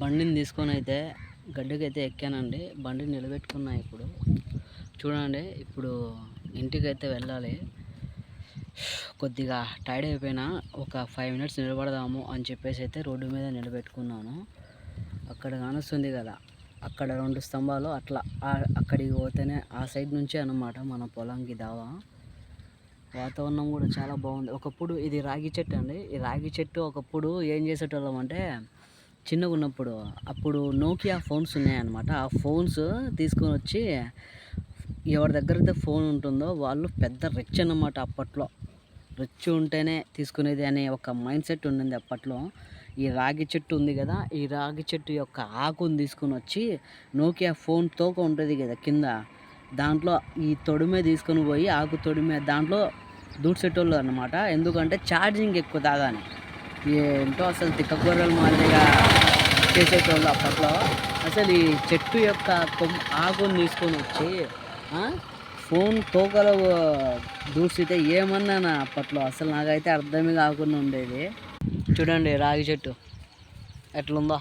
బండిని తీసుకొని అయితే గడ్డకైతే ఎక్కానండి. బండిని నిలబెట్టుకున్నా. ఇప్పుడు చూడండి, ఇప్పుడు ఇంటికైతే వెళ్ళాలి. కొద్దిగా టైర్డ్ అయిపోయినా, ఒక 5 మినిట్స్ నిలబడదాము అని చెప్పేసి అయితే రోడ్డు మీద నిలబెట్టుకున్నాను. అక్కడ కానొస్తుంది కదా, అక్కడ 2 స్తంభాలు అట్లా అక్కడికి పోతేనే ఆ సైడ్ నుంచే అన్నమాట మన పొలంకి దావా. వాతావరణం కూడా చాలా బాగుంది. ఒకప్పుడు ఇది రాగి చెట్టు అండి. ఈ రాగి చెట్టు ఒకప్పుడు ఏం చేసేటోళ్ళం అంటే, చిన్నగా ఉన్నప్పుడు అప్పుడు నోకియా ఫోన్స్ ఉన్నాయన్నమాట. ఆ ఫోన్స్ తీసుకొని వచ్చి ఎవరి దగ్గర అయితే ఫోన్ ఉంటుందో వాళ్ళు పెద్ద రిచ్ అన్నమాట. అప్పట్లో రిచ్ ఉంటేనే తీసుకునేది అనే ఒక మైండ్ సెట్ ఉండింది అప్పట్లో. ఈ రాగి చెట్టు ఉంది కదా, ఈ రాగి చెట్టు యొక్క ఆకుని తీసుకొని వచ్చి నోకియా ఫోన్ తోక ఉంటుంది కదా కింద, దాంట్లో ఈ తొడిమే తీసుకొని పోయి ఆకు తొడిమే దాంట్లో దూడ్చేటోళ్ళు అనమాట. ఎందుకంటే ఛార్జింగ్ ఎక్కువ తాగాని. ఏంటో అసలు తిక్కగొర్రెల మాదిరిగా చేసేటోళ్ళు అప్పట్లో. అసలు ఈ చెట్టు యొక్క ఆకుని తీసుకొని వచ్చి ఫోన్ తోకలో దూడ్చితే ఏమన్నానా అప్పట్లో. అసలు నాకైతే అర్థమే కాకుండా ఉండేది. చూడండి రాగి చెట్టు ఎట్లుందో.